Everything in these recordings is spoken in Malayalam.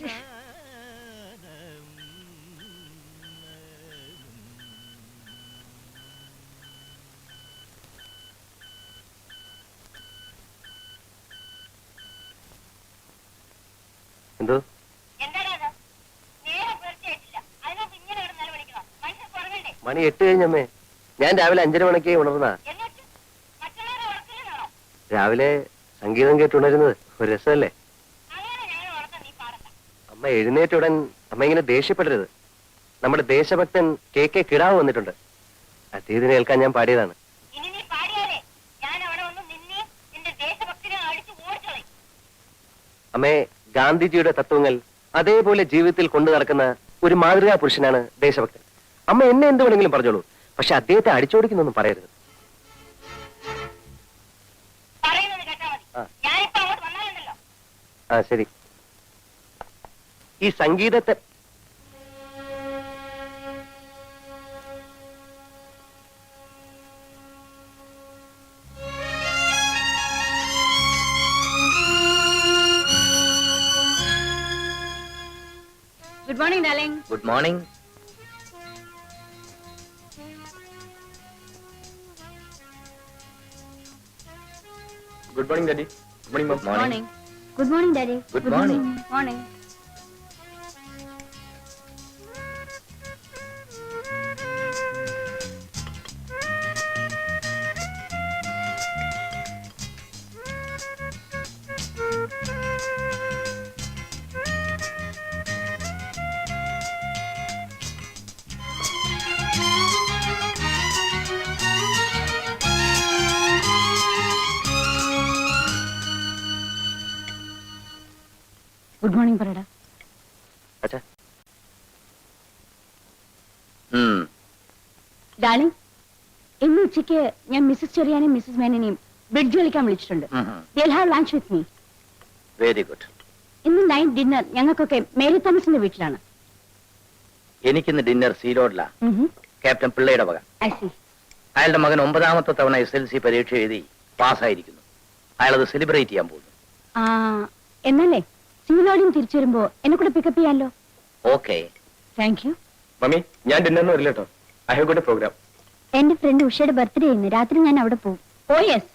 എന്തോ മണി 8 കഴിഞ്ഞമ്മേ. ഞാൻ രാവിലെ 5:30 മണിക്ക് ഉണർന്ന. രാവിലെ സംഗീതം കേട്ടുണരുന്നത് ഒരു രസമല്ലേ? അമ്മ എഴുന്നേറ്റുടൻ അമ്മ ഇങ്ങനെ ദേഷ്യപ്പെടരുത്. നമ്മുടെ ദേശഭക്തൻ KK കിടാവ് വന്നിട്ടുണ്ട്. അദ്ദേഹത്തിനെ കേൾക്കാൻ ഞാൻ പാടിയതാണ്. അമ്മേ, ഗാന്ധിജിയുടെ തത്വങ്ങൾ അതേപോലെ ജീവിതത്തിൽ കൊണ്ടു നടക്കുന്ന ഒരു മാതൃകാ പുരുഷനാണ് ദേശഭക്തൻ. അമ്മ എന്നെ എന്ത് വേണമെങ്കിലും പറഞ്ഞോളൂ, പക്ഷെ അദ്ദേഹത്തെ അടിച്ചോടിക്കുന്നൊന്നും പറയരുത്. ആ ശരി. ഈ സംഗീതത്തെ Good morning, darling. Good morning. Good morning, Daddy. Good morning, Mom. Good morning. Good morning, Daddy. Good morning. Morning. Good morning, Parada. അച്ഛാ. Darling, ഇന്ന് ഉച്ചയ്ക്ക് ഞാൻ മിസ്സസ് ചെറിയാനെയും മിസ്സസ് മേനനെയും ബ്രിഡ്ജ് കളിക്കാൻ വിളിച്ചിട്ടുണ്ട്. They'll have lunch with me. Very good. ഇന്ന് നൈറ്റ് ഡിന്നർ ഞങ്ങൾക്കൊക്കെ മേരി തോമസിന്റെ വീട്ടിലാണ്. എനിക്കിന്ന് ഡിന്നർ സീലോഡില. ക്യാപ്റ്റൻ പിള്ളയുടെ വക. I see. അയാളുടെ മകൻ 9ാമത്തെ തവണ SLC പരീക്ഷ എഴുതി പാസ്സായിരിക്കുന്നു. അയാളത് സെലിബ്രേറ്റ് ചെയ്യാൻ പോകുന്നു. എന്നല്ലേ സീലോടിയും തിരിച്ചു വരുമ്പോ എന്നെ കൂടെ പിക്കപ്പ് ചെയ്യാലോ? ഓക്കെ. Thank you. മമ്മി, ഞാൻ ഡിന്നറിന് വരില്ല കേട്ടോ. I have got a programme. എന്റെ ഫ്രണ്ട് ഉഷയുടെ ബർത്ത്ഡേ ഇന്ന് രാത്രി ഞാൻ അവിടെ പോകും. ഓ യെസ്.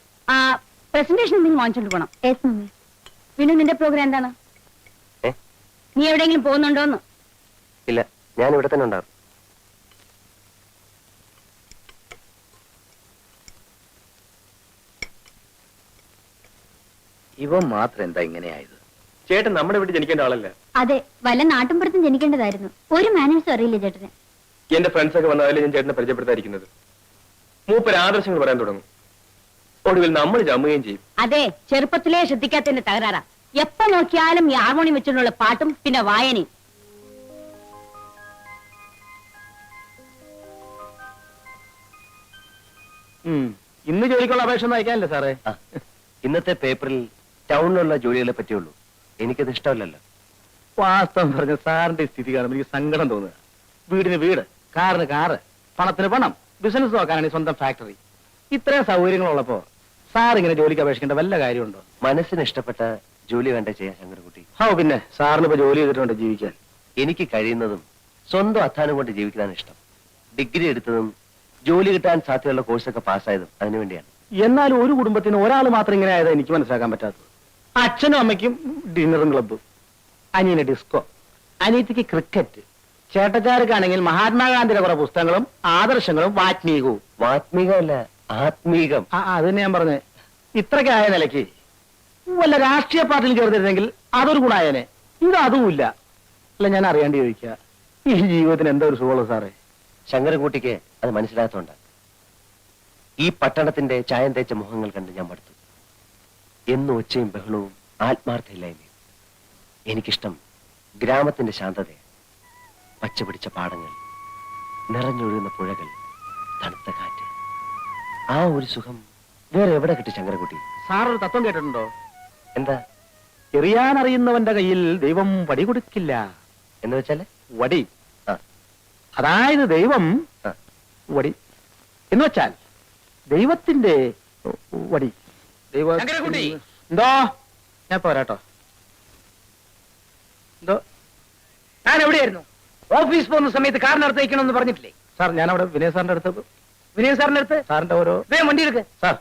പ്രസന്റേഷൻ എന്തെങ്കിലും വാങ്ങിച്ചോണ്ട് പോണം. Yes mummy. പിന്നെ നിന്റെ പ്രോഗ്രാം എന്താണ്? നീ എവിടെയെങ്കിലും പോകുന്നുണ്ടോന്ന്? ഇല്ല, ഞാൻ ഇവിടെ തന്നെ ഉണ്ടാവും. ഇവൻ മാത്രം എന്താ ഇങ്ങനെയായത്? ചേട്ടൻ നമ്മുടെ വീട്ടിൽ ജനിക്കേണ്ട ആളല്ല. അതെ, വല്ല നാട്ടുമ്പുറത്തും ജനിക്കേണ്ടതായിരുന്നു. ഒരു മാനേഴ്സും അറിയില്ല ചേട്ടന്. എന്റെ ഫ്രണ്ട്സ് ഒക്കെ വന്നാലേ ഞാൻ ചേട്ടനെ പരിചയപ്പെടുത്താതിരിക്കുന്നത്. മൂപ്പര് ആദർശങ്ങൾ പറയാൻ തുടങ്ങും. ഒടുവിൽ നമ്മൾ ജമ്മുകയും ചെയ്യും. അതെ, ചെറുപ്പത്തിലേ ശ്രദ്ധിക്കാത്തതിന്റെ തകരാറാ. എപ്പോ നോക്കിയാലും ഈ ഹാർമോണിയം വെച്ചുള്ള പാട്ടും പിന്നെ വായനയും. ഇന്ന് ജോലിക്കുള്ള അപേക്ഷ ഒന്നും അയക്കാനല്ലേ സാറേ? ഇന്നത്തെ പേപ്പറിൽ ടൗണിലുള്ള ജോലികളെ പറ്റിയുള്ളൂ. എനിക്കത് ഇഷ്ടമല്ലല്ലോ. വാസ്തവം പറഞ്ഞ സാറിന്റെ സ്ഥിതി കാണുമ്പോൾ എനിക്ക് സങ്കടം തോന്നുക. വീടിന് വീട്, കാറിന് കാറ്, പണത്തിന് പണം, ബിസിനസ് നോക്കാനാണ് സ്വന്തം ഫാക്ടറി. ഇത്രയും സൗകര്യങ്ങളുള്ളപ്പോ സാർ ഇങ്ങനെ ജോലിക്ക് അപേക്ഷിക്കേണ്ട വല്ല കാര്യമുണ്ടോ? മനസ്സിന് ഇഷ്ടപ്പെട്ട ജോലി വേണ്ട ചെയ്യാൻ ശങ്കരൻകുട്ടി. പിന്നെ സാറിന് ഇപ്പൊ ജോലി ചെയ്തിട്ടുണ്ട് ജീവിക്കാൻ. എനിക്ക് കഴിയുന്നതും സ്വന്തം അധ്വാനം കൊണ്ട് ജീവിക്കാനാണ് ഇഷ്ടം. ഡിഗ്രി എടുത്തതും ജോലി കിട്ടാൻ സാധ്യതയുള്ള കോഴ്സൊക്കെ പാസ്സായതും അതിനുവേണ്ടിയാണ്. എന്നാലും ഒരു കുടുംബത്തിന് ഒരാൾ മാത്രം ഇങ്ങനെ ആയത് എനിക്ക് മനസ്സിലാക്കാൻ പറ്റാത്തത്. അച്ഛനും അമ്മയ്ക്കും ഡിന്നറും ക്ലബ്ബും, അനിയന് ഡിസ്കോ, അനിയത്തിക്ക് ക്രിക്കറ്റ്, ചേട്ടച്ചാർക്കാണെങ്കിൽ മഹാത്മാഗാന്ധിയുടെ കുറെ പുസ്തകങ്ങളും ആദർശങ്ങളും വാത്മീകവും. വാത്മീകമല്ല, ആത്മീകം. അത് തന്നെ ഞാൻ പറഞ്ഞത്. ഇത്രയ്ക്ക് ആയ നിലയ്ക്ക് വല്ല രാഷ്ട്രീയ പാർട്ടിയിൽ ചേർന്നിരുന്നെങ്കിൽ അതൊരു ഗുണായനെ. ഇത് അതുമില്ല. അല്ല, ഞാൻ അറിയാണ്ട് ചോദിക്കുക, ഈ ജീവിതത്തിന് എന്താ ഒരു സുഖമുള്ളൂ സാറേ? ശങ്കരൻകുട്ടിക്ക് അത് മനസ്സിലാത്തോണ്ട. ഈ പട്ടണത്തിന്റെ ചായം തേച്ച മുഖങ്ങൾ കണ്ട് ഞാൻ മടുത്തു. എന്നും ഒച്ചയും ബഹളവും ആത്മാർത്ഥയില്ലായ്മയും. എനിക്കിഷ്ടം ഗ്രാമത്തിന്റെ ശാന്തത, പച്ചപിടിച്ച പാടങ്ങൾ, നിറഞ്ഞൊഴുകുന്ന പുഴകൾ, തണുത്ത കാറ്റ്. ആ ഒരു സുഖം വേറെ എവിടെ കിട്ടി ശങ്കരൻകുട്ടി? സാറൊരു തത്വം കേട്ടിട്ടുണ്ടോ? എന്താ? എറിയാനറിയുന്നവന്റെ കയ്യിൽ ദൈവം വടി കൊടുക്കില്ല എന്ന് വെച്ചാല്? വടി. അതായത് ദൈവം വടി എന്ന് വെച്ചാൽ ദൈവത്തിന്റെ വടി. എന്തോ? ഞാൻ പോരാട്ടോ. എന്തോ താൻ എവിടെയായിരുന്നു? ഓഫീസ് പോകുന്ന സമയത്ത് കാറിനടുത്ത് വയ്ക്കണമെന്ന് പറഞ്ഞിട്ടില്ലേ? സാർ ഞാൻ അവിടെ വിനയ സാറിന്റെ അടുത്ത് വിനയ സാറിന്റെ അടുത്ത് സാറിന്റെ ഓരോ വേഗം വണ്ടി എടുക്ക്. സാർ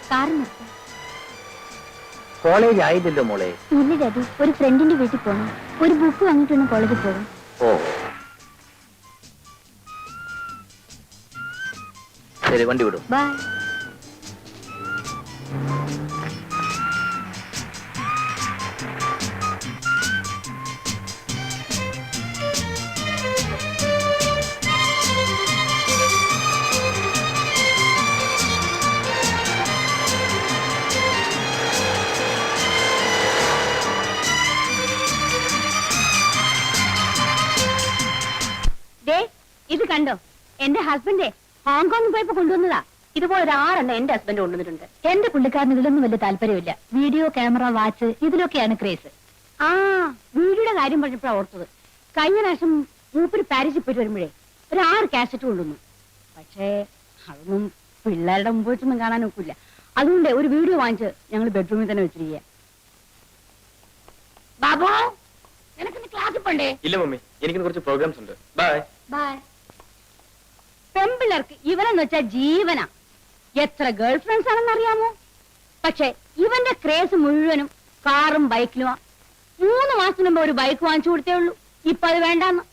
കാറ് നിർത്താം. കോളേജ് ആയില്ലല്ലോ മോളെ. ഇല്ല ഡാഡി, ഒരു ഫ്രണ്ടിന്റെ വീട്ടിൽ പോകണം. ഒരു ബുക്ക് വാങ്ങിട്ട് വേണം കോളേജിൽ പോകാൻ. ഓ ശരി, വണ്ടി വിടും. ബൈ. ദേ ഇത് കണ്ടോ, എന്റെ ഹസ്ബൻഡ് ഹോങ്കോങ്ങിൽ പോയപ്പോ കൊണ്ടുവന്നതാ. ഇതുപോലെ ഒരു 6 എന്റെ ഹസ്ബൻഡ് കൊണ്ടുവന്നിട്ടുണ്ട്. എന്റെ പുള്ളിക്കാരന് ഇതിലൊന്നും വലിയ താല്പര്യമില്ല. വീഡിയോ, ക്യാമറ, വാച്ച് ഇതിലൊക്കെയാണ് ക്രേസ്. ആ വീഡിയോയുടെ കാര്യം പറഞ്ഞപ്പോഴാണ് ഓർത്തത്. കഴിഞ്ഞ പ്രാവശ്യം മൂപ്പര് പാരീസിൽ പോയിട്ട് വരുമ്പോഴേ ഒരു 6 കാസറ്റ് കൊണ്ടുവന്നു. പക്ഷേ അതൊന്നും പിള്ളേരുടെ മുമ്പ് വെച്ചൊന്നും കാണാൻ ഒക്കില്ല. അതുകൊണ്ട് ഒരു വീഡിയോ വാങ്ങിച്ച് ഞങ്ങൾ ബെഡ്റൂമിൽ തന്നെ വെച്ചിരിക്കുക. ബാബു, നിനക്കിന്ന് ക്ലാസ്സിൽ പോണ്ടേ? ഇല്ല മമ്മി, എനിക്ക് കുറച്ച് പ്രോഗ്രാംസ് ഉണ്ട്. ബൈ. ബൈ. പെമ്പിള്ളേർക്ക് ഇവനെന്ന് വെച്ചാൽ ജീവനാ. എത്ര ഗേൾ ഫ്രണ്ട്സ് ആണെന്ന് അറിയാമോ? പക്ഷെ ഇവന്റെ ക്രേസ് മുഴുവനും കാറും ബൈക്കിലുമാ. 3 മാസത്തിന് മുമ്പ് ഒരു ബൈക്ക് വാങ്ങിച്ചു കൊടുത്തേ ഉള്ളൂ. ഇപ്പൊ അത് വേണ്ടാന്ന്.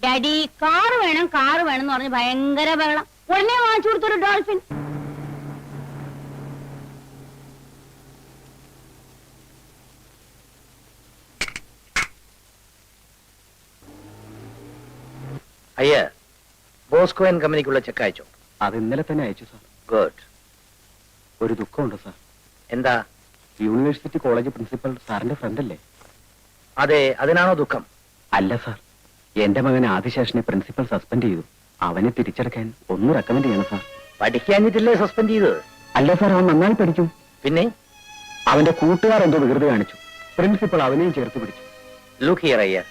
ഡാഡി കാറ് വേണം എന്ന് പറഞ്ഞ് ഭയങ്കര ബഹളം. ഉടനെ വാങ്ങിച്ചു കൊടുത്തൊരു ഡോൾഫിൻ. അയ്യ, ബോസ്കോ ആൻഡ് കമ്പനിക്കുള്ള ചെക്ക് അയച്ചോ? അത് ഇന്നലെ തന്നെ അയച്ചു സാർ. ഗുഡ്. ഒരു ദുഃഖമുണ്ട് സാർ. എന്താ? യൂണിവേഴ്സിറ്റി കോളേജ് പ്രിൻസിപ്പൽ സാറിന്റെ ഫ്രണ്ട് അല്ലേ? അതെ, അതിനാണോ ദുഃഖം? അല്ല സാർ, എന്റെ മകൻ ആദിശേഷനെ പ്രിൻസിപ്പൽ സസ്പെൻഡ് ചെയ്തു. അവനെ തിരിച്ചെടുക്കാൻ ഒന്ന് റെക്കമെൻഡ് ചെയ്യണം സാർ. പഠിക്കാഞ്ഞിട്ടില്ലേ സസ്പെൻഡ് ചെയ്തത്? അല്ല സാർ, അവൻ നന്നായി പഠിക്കും. പിന്നെ അവന്റെ കൂട്ടുകാർ എന്തോ വികൃതി കാണിച്ചു. പ്രിൻസിപ്പൽ അവനെയും ചേർത്ത് പിടിച്ചു. ലുക്ക് ഹിയർ അയ്യ,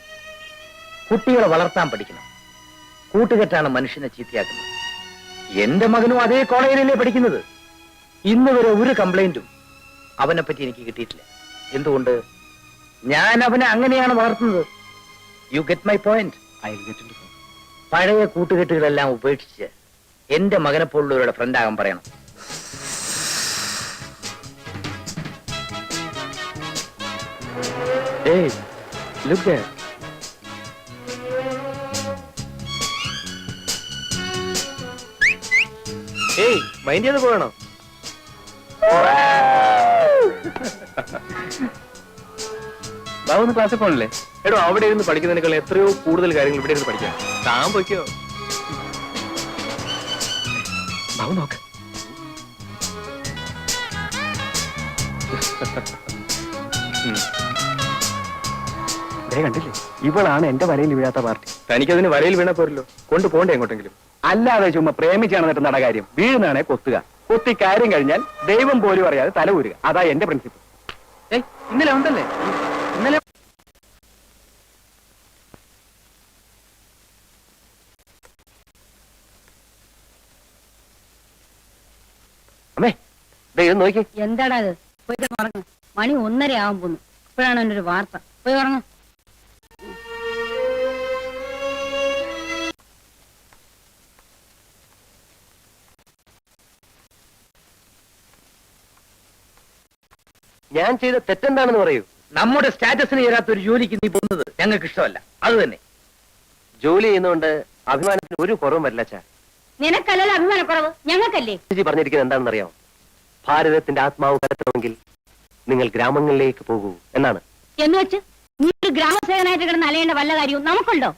കുട്ടികളെ വളർത്താൻ പഠിക്കണം. കൂട്ടുകെട്ടാണ് മനുഷ്യനെ ചീത്തയാക്കുന്നത്. എന്റെ മകനും അതേ കോളേജിലല്ലേ പഠിക്കുന്നത്. ഇന്ന് വരെ ഒരു കംപ്ലൈന്റും അവനെ പറ്റി എനിക്ക് കിട്ടിയിട്ടില്ല. എന്തുകൊണ്ട്? ഞാൻ അവനെ അങ്ങനെയാണ് വളർത്തുന്നത്. You get my point? പഴയ കൂട്ടുകെട്ടുകളെല്ലാം ഉപേക്ഷിച്ച് എന്റെ മകനെ പോലുള്ളവരുടെ ഫ്രണ്ട് ആകാൻ പറയണം. Hey, look there. ഏയ് മൈൻഡ് ചെയ്ത് പോകണോ? ബാബു ക്ലാസ്സിൽ പോകണല്ലേ? എടോ, അവിടെ ഇരുന്ന് പഠിക്കുന്നതിനേക്കാൾ എത്രയോ കൂടുതൽ കാര്യങ്ങൾ ഇവിടെ ഇരുന്ന് പഠിക്കാം. താൻ പൊയ്ക്കോ. ബാബു നോക്ക്. കണ്ടില്ലേ, ഇവളാണ് എന്റെ വരയിൽ വീഴാത്ത പാർട്ടി. തനിക്കതിന് വരയിൽ വീണാ പോരല്ലോ, കൊണ്ടുപോകണ്ടേ എങ്ങോട്ടെങ്കിലും? അല്ലാതെ ചുമ്മാ പ്രേമിച്ചാണ് എന്നിട്ട് നട കാര്യം. വീഴുന്നാണെ കൊത്തുക. കൊത്തി കാര്യം കഴിഞ്ഞാൽ ദൈവം പോലും അറിയാതെ തല ഊരുക. അതാ എന്റെ പ്രിൻസിപ്പിൾ. ഇന്നലെ ഉണ്ടല്ലേ? ഇന്നലെ അമ്മേ ദേ ഇത് നോക്കി. എന്താടാ അത്? പോയി ഉറങ്ങ. മണി 1:30 ആവാൻ പോന്നു. ഇപ്പോഴാണ് എൻ്റെ ഒരു വാർത്ത. പോയി ഉറങ്ങ. ഞാൻ ചെയ്ത തെറ്റെന്താണെന്ന് പറയൂ. നമ്മുടെ സ്റ്റാറ്റസിന് ചേരാത്ത ഒരു ജോലിക്ക് നീ പോകുന്നത് ഞങ്ങൾക്ക് ഇഷ്ടമല്ല. അത് തന്നെ. ജോലി ചെയ്യുന്നതുകൊണ്ട് അഭിമാനത്തിന് ഒരു കുറവും വരില്ല അച്ഛാ. നിനക്കല്ലല്ലോ അഭിമാനക്കുറവ്, ഞങ്ങൾക്കല്ലേ. ഗാന്ധിജി പറഞ്ഞിരിക്കുന്നത് എന്താണെന്ന് അറിയാമോ? ഭാരതത്തിന്റെ ആത്മാവ് കലർത്തണമെങ്കിൽ നിങ്ങൾ ഗ്രാമങ്ങളിലേക്ക് പോകൂ എന്നാണ്. എന്ന് വെച്ച് നീ ഒരു ഗ്രാമസേവനായിട്ട് കിടന്ന് അലയേണ്ട വല്ല കാര്യവും നമുക്കുണ്ടോ?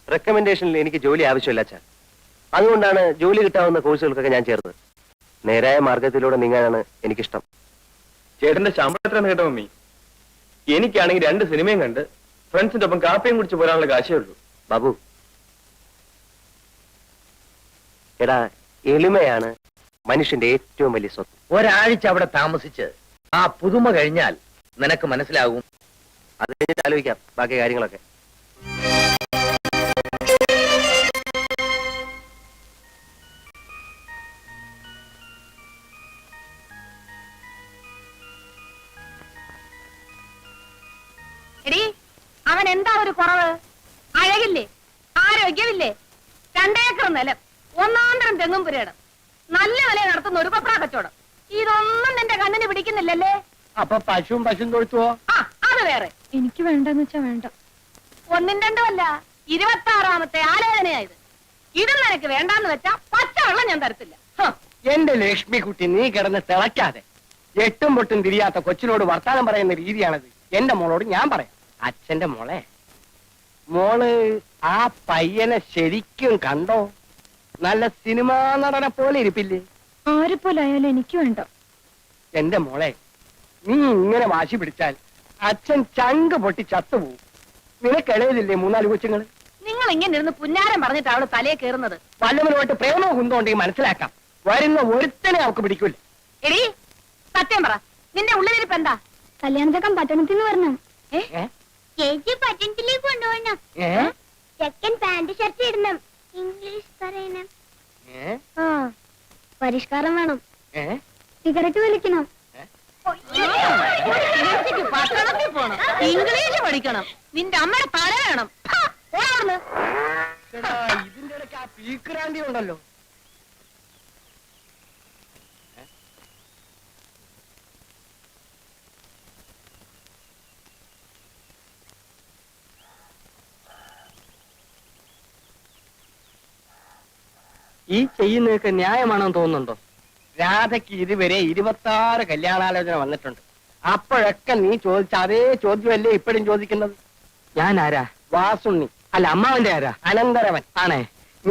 റെക്കമെൻഡേഷനിൽ എനിക്ക് ജോലി ആവശ്യമില്ല അച്ഛാ. അതുകൊണ്ടാണ് ജോലി കിട്ടാവുന്ന കോഴ്സുകൾക്കൊക്കെ ഞാൻ ചേർന്നത്. നേരായ മാർഗത്തിലൂടെ നീങ്ങാനാണ് എനിക്കിഷ്ടം. ചേട്ടന്റെ ശമ്പളം എത്രയെന്ന് കേട്ടോ മമ്മി? എനിക്കാണെങ്കിൽ 2 സിനിമയും കണ്ട് ഫ്രണ്ട്സിന്റെ ഒപ്പം കാപ്പിയും കുടിച്ച് പോരാനുള്ള കാശേ ഉള്ളൂ. ബാബു, എടാ, എളിമയാണ് മനുഷ്യന്റെ ഏറ്റവും വലിയ സ്വത്ത്. ഒരാഴ്ച അവിടെ താമസിച്ച് ആ പുതുമ കഴിഞ്ഞാൽ നിനക്ക് മനസ്സിലാകും. അത് കഴിഞ്ഞിട്ട് ആലോചിക്കാം ബാക്കി കാര്യങ്ങളൊക്കെ. എടി, അവൻ എന്താ ഒരു കുറവ്? അഴകില്ലേ, ആരോഗ്യമില്ലേ, 2 ഏക്കർ നിലം, 1 തെങ്ങും പുരയിടം, നല്ല വില നടത്തുന്ന ഒരു കൊപ്ര കച്ചവടം, ഇതൊന്നും നിന്റെ കണ്ണിന് പിടിക്കുന്നില്ലല്ലേ? അപ്പൊ പശുവും തൊഴുത്തുവോ? ആ, അത് വേറെ. എനിക്ക് വേണ്ടെന്ന് വെച്ചാ വേണ്ട. 1 2 അല്ല, 26ാമത്തെ ആലോചനയായത്. ഇത് നിനക്ക് വേണ്ടാന്ന് വെച്ചാ പച്ചവെള്ളം ഞാൻ തരത്തില്ല. എന്റെ ലക്ഷ്മി കുട്ടി, നീ കിടന്ന് തിളയ്ക്കാതെ. 8ഉം പൊട്ടും തിരിയാത്ത കൊച്ചിനോട് വർത്താനം പറയുന്ന രീതിയാണത്. എന്റെ മോളോട് ഞാൻ പറയാം. അച്ഛന്റെ മോളെ, മോള് ആ പയ്യനെ ശരിക്കും കണ്ടോ? നല്ല സിനിമാ നടനെ പോലെ ഇരിപ്പില്ലേ? ആരെ പോലെ ആയാലും എനിക്ക് വേണ്ട. എന്റെ മോളെ, നീ ഇങ്ങനെ വാശി പിടിച്ചാൽ അച്ഛൻ ചങ്ക് പൊട്ടി ചത്തുപോകും. നിനക്കിളയതില്ലേ 3 4 കൊച്ചുങ്ങൾ? നിങ്ങൾ ഇങ്ങനെ ഇരുന്ന് പുന്നാരം പറഞ്ഞിട്ട് അവള് തലയെ കയറുന്നത്. വല്ലവനുമായിട്ട് പ്രേമവും കുന്തോണ്ടെങ്കിൽ മനസ്സിലാക്കാം. വരുന്ന ഒരുത്തനെ അവൾക്ക് പിടിക്കൂല. എടി, സത്യം പറ, നിന്റെ ഉള്ളിലിരിപ്പ് എന്താ? കല്യാണച്ചക്കൻ പട്ടണത്തിൽ നിന്ന് വരണം. ചേച്ചി പട്ടണത്തിലേക്ക് കൊണ്ടുപോകണം. ചെക്കൻ പാന്റ് ഷർട്ട് ഇടണം, ഇംഗ്ലീഷ് പറയണം, പരിഷ്കാരം വേണം, സിഗരറ്റ് വലിക്കണം, പട്ടണത്തിൽ പോണം, ഇംഗ്ലീഷ് പഠിക്കണം, നിന്റെ അമ്മയുടെ തല വേണം. ഇതിന്റെ ഇടയ്ക്ക് ആ പീക്രാന്തി ഉണ്ടല്ലോ. ഈ ചെയ്യുന്നതൊക്കെ ന്യായമാണെന്ന് തോന്നുന്നുണ്ടോ? രാധയ്ക്ക് ഇതുവരെ 26 കല്യാണാലോചന വന്നിട്ടുണ്ട്. അപ്പോഴൊക്കെ നീ ചോദിച്ച അതേ ചോദ്യമല്ലേ ഇപ്പോഴും ചോദിക്കുന്നത്? ഞാൻ ആരാ? വാസുണ്ണി. അല്ല, അമ്മാവന്റെ ആരാ? അനന്തരവൻ. ആണേ,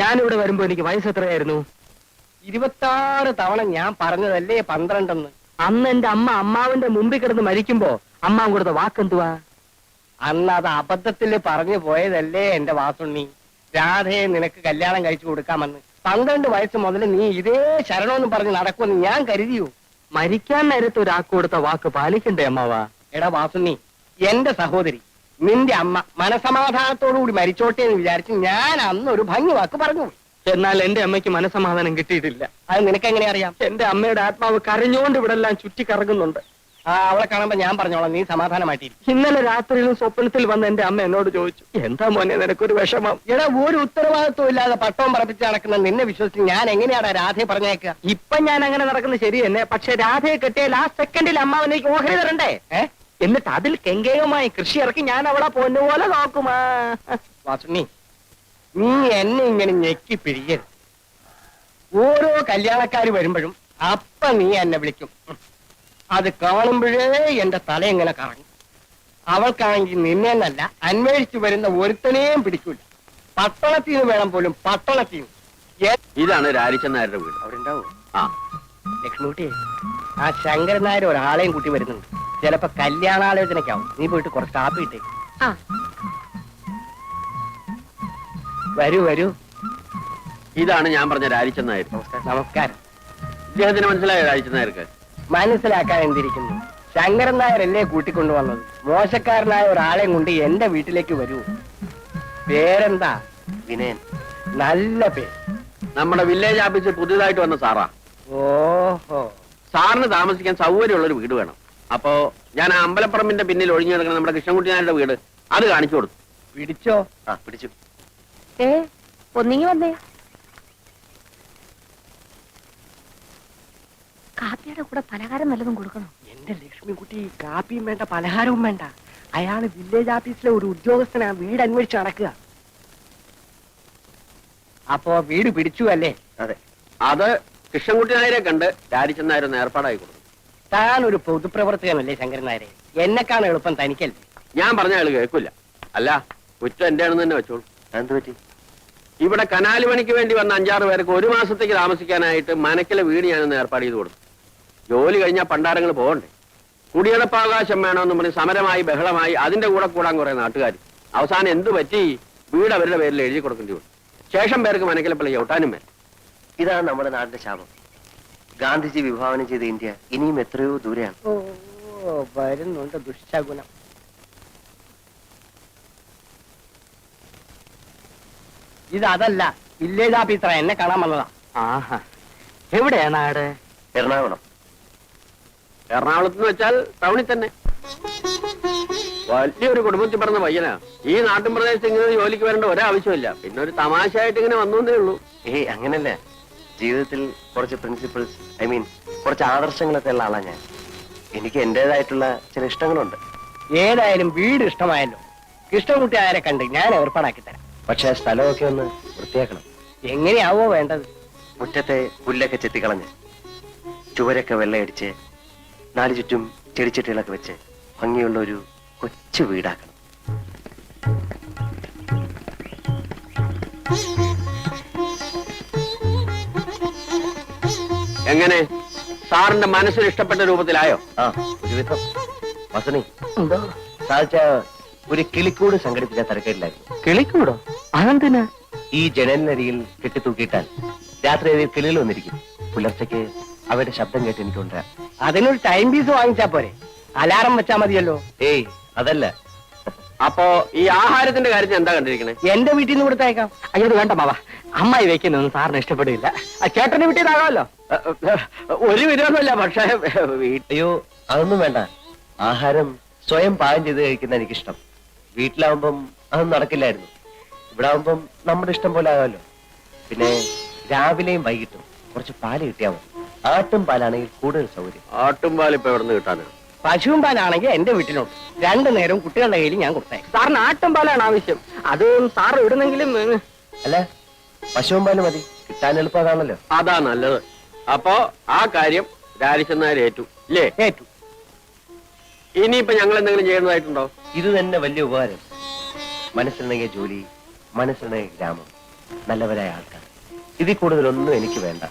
ഞാനിവിടെ വരുമ്പോ എനിക്ക് വയസ്സ് എത്രയായിരുന്നു? 26 തവണ ഞാൻ പറഞ്ഞതല്ലേ 12. അന്ന് എന്റെ അമ്മ അമ്മാവന്റെ മുമ്പിൽ കിടന്ന് മരിക്കുമ്പോ അമ്മാവൻ കൊടുത്ത വാക്കെന്തുവാ? അന്ന് അത് അബദ്ധത്തിൽ പറഞ്ഞു പോയതല്ലേ എന്റെ വാസുണ്ണി. രാധയെ നിനക്ക് കല്യാണം കഴിച്ചു കൊടുക്കാമെന്ന്. 12 വയസ്സ് മുതൽ നീ ഇതേ ശരണമെന്ന് പറഞ്ഞ് നടക്കുമെന്ന് ഞാൻ കരുതിയോ? മരിക്കാൻ നേരത്തെ ഒരാൾക്ക് കൊടുത്ത വാക്ക് പാലിക്കണ്ടേ അമ്മാവാ? എടാ വാസുണ്ണി, എന്റെ സഹോദരി, നിന്റെ അമ്മ മനസമാധാനത്തോടുകൂടി മരിച്ചോട്ടെ എന്ന് വിചാരിച്ച് ഞാൻ അന്ന് ഒരു ഭംഗി വാക്ക് പറഞ്ഞു. എന്നാൽ എന്റെ അമ്മയ്ക്ക് മനസമാധാനം കിട്ടിയിട്ടില്ല. അത് നിനക്ക് എങ്ങനെ അറിയാം? എന്റെ അമ്മയുടെ ആത്മാവ് കരഞ്ഞുകൊണ്ട് ഇവിടെ എല്ലാം ചുറ്റി കറങ്ങുന്നുണ്ട്. ആ, അവളെ കാണുമ്പോ ഞാൻ പറഞ്ഞോളാം, നീ സമാധാനമായിട്ടിരിക്കും. ഇന്നലെ രാത്രിയിലും സ്വപ്നത്തിൽ വന്ന് എന്റെ അമ്മ എന്നോട് ചോദിച്ചു, എന്താ മോനെ നിനക്കൊരു വിഷമം? എടാ, ഒരു ഉത്തരവാദിത്വം ഇല്ലാതെ പട്ടവും പറപ്പിച്ച് നടക്കുന്ന നിന്നെ വിശ്വസിച്ച് ഞാൻ എങ്ങനെയാടാ രാധയെ പറഞ്ഞേക്കുക? ഇപ്പൊ ഞാൻ അങ്ങനെ നടക്കുന്നത് ശരി തന്നെ. പക്ഷെ രാധയെ കെട്ടിയാൽ ആ സെക്കൻഡിൽ അമ്മാവനേക്ക് ഓഹരി തരണ്ടേ? എന്നിട്ട് അതിൽ കെങ്കേയമായി കൃഷി ഇറക്കി ഞാൻ അവളെ പൊന്നുപോലെ നോക്കുമാ. വാസുണ്ണി, നീ എന്നെ ഇങ്ങനെ ഞെക്കി പിരിയരുത്. ഓരോ കല്യാണക്കാര് വരുമ്പോഴും അപ്പ നീ എന്നെ വിളിക്കും. അത് കാണുമ്പോഴേ എന്റെ തല എങ്ങനെ കറങ്ങും. അവൾക്കാണെങ്കിൽ നിന്നെ എന്നല്ല, അന്വേഷിച്ചു വരുന്ന ഒരുത്തനെയും പിടിക്കൂല. പട്ടണത്തിൽ നിന്ന് വേണം പോലും, പട്ടണത്തിൽ നിന്ന്. ഇതാണ് രാരിച്ചൻ നായരുടെ വീട്. അവിടെ ഉണ്ടാവും. ആ, ലക്ഷ്മിക്കുട്ടിയെ, ആ ശങ്കരൻ നായർ ഒരാളെയും കൂട്ടി വരുന്നുണ്ട്. ചിലപ്പോ കല്യാണാലോചനയ്ക്കാവും. നീ പോയിട്ട് കുറച്ച് കാപ്പി ഇട്ടേ. വരൂ വരൂ. ഇതാണ് ഞാൻ പറഞ്ഞ രാരിച്ചൻ നായർ. നമസ്കാരം. ഇദ്ദേഹത്തിന് മനസ്സിലായോ രാരിച്ചൻ നായർക്ക്? മനസ്സിലാക്കാൻ എന്തിരിക്കുന്നു? ശങ്കരൻ നായരല്ലേ കൂട്ടിക്കൊണ്ടുവന്നത്. മോശക്കാരനായ ഒരാളെയും കൊണ്ട് എന്റെ വീട്ടിലേക്ക് വരൂ. പേരെന്താ? വിനയൻ. നല്ല പേര്. നമ്മുടെ വില്ലേജ് ഓഫീസിൽ പുതിയതായിട്ട് വന്ന സാറാ. ഓഹോ. സാറിന് താമസിക്കാൻ സൗകര്യമുള്ള ഒരു വീട് വേണം. അപ്പോ ഞാൻ ആ അമ്പലപ്പറമ്പിന്റെ പിന്നിൽ ഒഴിഞ്ഞു കിടക്കുന്ന നമ്മുടെ കൃഷ്ണൻകുട്ടി നായരുടെ വീട് അത് കാണിച്ചു കൊടുത്തു. പിടിച്ചോ? ആ, പിടിച്ചു. ഒന്നിങ്ങി വന്നേ. കാപ്പിയുടെ കൂടെ പലഹാരം വല്ലതും കൊടുക്കണോ? എന്റെ ലക്ഷ്മിക്കുട്ടി, കാപ്പിയും വേണ്ട പലഹാരവും വേണ്ട. അയാള് വില്ലേജ് ഓഫീസിലെ ഒരു ഉദ്യോഗസ്ഥനാ. വീട് അന്വേഷിച്ച് നടക്കുക. അപ്പോ വീട് പിടിച്ചു അല്ലേ? അതെ. അത് കൃഷ്ണൻകുട്ടി നായരെ കണ്ട് രാരിച്ചൻ നായർ ഒന്ന് ഏർപ്പാടായി കൊടുത്തു. താൻ ഒരു പൊതുപ്രവർത്തകനല്ലേ ശങ്കരൻ നായരെ? എന്നെക്കാണ് എളുപ്പം തനിക്കല്ലേ? ഞാൻ പറഞ്ഞ ആള് കേൾക്കില്ല. അല്ല, കുറ്റം എന്റെ ആണെന്ന് തന്നെ വെച്ചോളൂ. എന്ത് പറ്റി? ഇവിടെ കനാല് പണിക്ക് വേണ്ടി വന്ന 5-6 പേർക്ക് 1 മാസത്തേക്ക് താമസിക്കാനായിട്ട് മനക്കിലെ വീട് ഞാനൊന്ന് ഏർപ്പാട് ചെയ്ത് കൊടുത്തു. ജോലി കഴിഞ്ഞാൽ പണ്ടാരങ്ങൾ പോകണ്ടേ. കുടിയടപ്പാവകാശം വേണമെന്ന് പറഞ്ഞ് സമരമായി ബഹളമായി അതിന്റെ കൂടെ കൂടാൻ കുറെ നാട്ടുകാർ. അവസാനം എന്തു പറ്റി? വീട് അവരുടെ പേരിൽ എഴുതി കൊടുക്കേണ്ടി വന്നു. ശേഷം പേർക്ക് മനക്കിലെ പള്ളി ചവിട്ടാനും വരും. ഇതാണ് നമ്മുടെ നാടിന്റെ ശാപം. ഗാന്ധിജി വിഭാവനം ചെയ്ത ഇന്ത്യ ഇനിയും എത്രയോ ദൂരെയാണ്. ഓ വരുന്നുണ്ട് ദുഷ്ടഗുണം. ഇതല്ല, വില്ലേജ് ഓഫീസറാ, എന്നെ കാണാൻ വന്നതാ. ആഹാ, എവിടെയാ നാട്? എറണാകുളം. എറണാകുളത്ത് എന്ന് വെച്ചാൽ ടൗണിൽ തന്നെ. വലിയൊരു കുടുംബത്തിൽ പറഞ്ഞ പയ്യനാ. ഈ നാട്ടിൻ പ്രദേശത്ത് ഇങ്ങനെ ജോലിക്ക് വരേണ്ട ഒരാവശ്യമില്ല. പിന്നെ ഒരു തമാശയായിട്ട് ഇങ്ങനെ വന്നേ ഉള്ളൂ. അങ്ങനല്ല, ജീവിതത്തിൽ കുറച്ച് പ്രിൻസിപ്പിൾസ്, കുറച്ച് ആദർശങ്ങളൊക്കെ ഉള്ള ആളാ ഞാൻ. എനിക്ക് എന്റേതായിട്ടുള്ള ചില ഇഷ്ടങ്ങളുണ്ട്. ഏതായാലും വീട് ഇഷ്ടമായല്ലോ. കൃഷ്ണൻകുട്ടി ആരെ കണ്ട് ഞാൻ ഏർപ്പാടാക്കി തരാം. പക്ഷെ സ്ഥലമൊക്കെ ഒന്ന് വൃത്തിയാക്കണം. എങ്ങനെയാവോ വേണ്ടത്? മുറ്റത്തെ പുല്ലൊക്കെ ചെത്തിക്കളഞ്ഞ് ചുവരൊക്കെ വെള്ളയടിച്ച് 4 ചുറ്റും ചെടിച്ചട്ടികളൊക്കെ വെച്ച് ഭംഗിയുള്ള ഒരു കൊച്ചു വീടാക്കണം. എങ്ങനെ? സാറിന്റെ മനസ്സിന് ഇഷ്ടപ്പെട്ട രൂപത്തിലായോ? ആ, ഒരുവിധം. വസണി, സാധിച്ച ഒരു കിളിക്കൂട് സംഘടിപ്പിച്ച തിരക്കേടിലായിരുന്നു. കിളിക്കൂടോ? അതെന്തിനാ? ഈ ജനലിനരികിൽ കെട്ടിത്തൂക്കിയിട്ടാൽ രാത്രി അതിൽ കിളികൾ വന്നിരിക്കും. പുലർച്ചയ്ക്ക് അവരുടെ ശബ്ദം കേട്ട് എനിക്കുണ്ട്. അതിനൊരു ടൈം പീസ് വാങ്ങിച്ചാ പോരെ? അലാറം വെച്ചാ മതിയല്ലോ. ഏയ്, അതല്ല. അപ്പോ ഈ ആഹാരത്തിന്റെ കാര്യത്തിൽ എന്താ കണ്ടിരിക്കണേ? എന്റെ വീട്ടിൽ നിന്ന് കൊടുത്തേക്കാം. അയ്യോ വേണ്ട മാവാ, അമ്മായി വെക്കുന്നൊന്നും സാറിന് ഇഷ്ടപ്പെടില്ല. ചേട്ടന്റെ വീട്ടിൽ നിന്നാകാമല്ലോ. ഒരു വിരോധമില്ല, പക്ഷേ അയ്യോ, അതൊന്നും വേണ്ട. ആഹാരം സ്വയം പാകം ചെയ്ത് കഴിക്കുന്ന എനിക്കിഷ്ടം. വീട്ടിലാവുമ്പം അതൊന്നും നടക്കില്ലായിരുന്നു. ഇവിടെ ആവുമ്പം നമ്മുടെ ഇഷ്ടം പോലെ ആകാമല്ലോ. പിന്നെ രാവിലെയും വൈകിട്ടും കുറച്ച് പാല് കിട്ടിയാൽ മതി. ആട്ടും പാലാണെങ്കിൽ കൂടുതൽ സൗകര്യം. ആട്ടുംപാൽ ഇപ്പൊ എവിടെ നിന്ന് കിട്ടാനാണ്? പശുവും പാലാണെങ്കിൽ എന്റെ വീട്ടിലുണ്ട്. 2 നേരം കുട്ടികളുടെ കയ്യിൽ ഞാൻ കൊടുത്തേക്കാം. സാറിന് ആട്ടും പാലാണ് ആവശ്യം. അത് സാറ് ഇടുന്നെങ്കിലും. അല്ല, പശുവും പാല് മതി. കിട്ടാൻ എളുപ്പം അതാണല്ലോ. അതാ നല്ലത്. അപ്പോ ആ കാര്യം രാരിച്ചെന്നാർ ഏറ്റു ഇല്ലേ? ഏറ്റു. ഇനിയിപ്പോ ഞങ്ങൾ എന്തെങ്കിലും ചെയ്യുന്നതായിട്ടുണ്ടോ? ഇത് തന്നെ വലിയ ഉപകാരം. മനസ്സിലുണ്ടെങ്കിൽ ജോലി, മനസ്സിലുണ്ടെങ്കിൽ ഗ്രാമം, നല്ലവരായ ആൾക്കാർ. ഇതിൽ കൂടുതലൊന്നും എനിക്ക് വേണ്ട.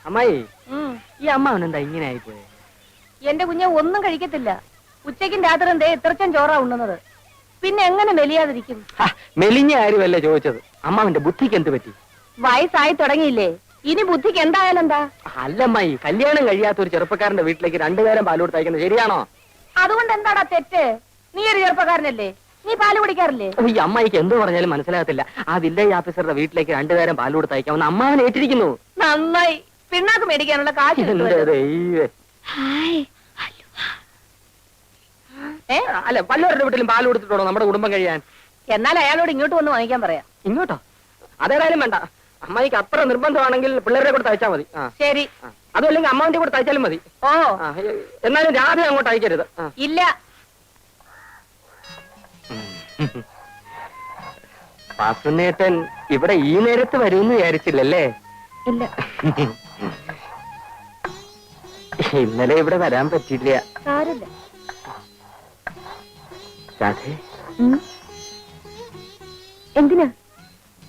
അമ്മായി, ഈ അമ്മാവനെന്താ ഇങ്ങനെ ആയിപ്പോയെ? എന്റെ കുഞ്ഞെ ഒന്നും കഴിക്കത്തില്ല. ഉച്ചയ്ക്കും രാത്രി എന്തേ ഇത്രച്ചൻ ചോറാ ഉണ്ണുന്നത്. പിന്നെ എങ്ങനെ മെലിയാതിരിക്കും? മെലിഞ്ഞ ആരുമല്ല ചോദിച്ചത്. അമ്മാവന്റെ ബുദ്ധിക്ക് എന്ത് പറ്റി? വയസ്സായി തുടങ്ങിയില്ലേ? ഇനി ബുദ്ധിക്ക് എന്തായാലും എന്താ? അല്ലമ്മായി, കല്യാണം കഴിയാത്ത ഒരു ചെറുപ്പക്കാരന്റെ വീട്ടിലേക്ക് 2 നേരം പാൽ കൊടുത്തയക്കുന്നത് ശരിയാണോ? അതുകൊണ്ട് എന്താടാ തെറ്റ്? നീ ഒരു ചെറുപ്പക്കാരനല്ലേ? നീ പാല് കുടിക്കാറില്ലേ? ഈ അമ്മായിക്ക് എന്തോ പറഞ്ഞാലും മനസ്സിലാകത്തില്ല. ആ വില്ലേജ് ഓഫീസറുടെ വീട്ടിലേക്ക് 2 നേരം പാൽ കൊടുത്തയക്കാമെന്ന് അമ്മാവൻ ഏറ്റിരിക്കുന്നു. നന്നായി. പിണ്ണാക്ക് മേടിക്കാനുള്ള കാശ് എന്റെ ദൈവമേ. അല്ല, വല്ലവരുടെ വീട്ടിലും പാൽ കൊടുത്തിട്ടുണ്ടോ നമ്മുടെ കുടുംബം കഴിയാൻ? എന്നാൽ അയാളോട് ഇങ്ങോട്ട് വന്ന് വാങ്ങിക്കാൻ പറയാം. ഇങ്ങോട്ടോ? അതേതായാലും വേണ്ട. അമ്മായിക്ക് അത്ര നിർബന്ധമാണെങ്കിൽ പിള്ളേരുടെ കൂടെ തയ്ച്ചാൽ മതി. ശരി. അതുമല്ലെങ്കിൽ അമ്മാവിന്റെ കൂടെ തയ്ച്ചാലും മതി. ഓ, എന്നാലും രാധ അങ്ങോട്ട് അയക്കരുത്. ഇല്ല. വാസുനേട്ടൻ ഇവിടെ ഈ നേരത്ത് വരുമെന്ന് വിചാരിച്ചില്ലല്ലേ? ഇല്ല. ഇന്നലെ ഇവിടെ വരാൻ പറ്റില്ല. സാരമില്ല. രാധേ, എന്തിനാ?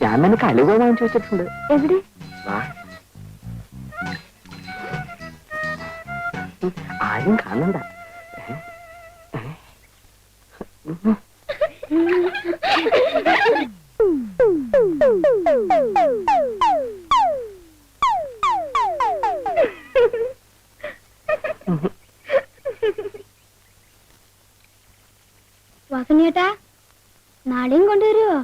ഞാൻ നിനക്ക് അലുവ വാങ്ങിച്ചു വെച്ചിട്ടുണ്ട്. എവിടെ? വാ. ആരും കാണണ്ട. വാസനേട്ടാ, നാളെയും കൊണ്ടുവരുമോ?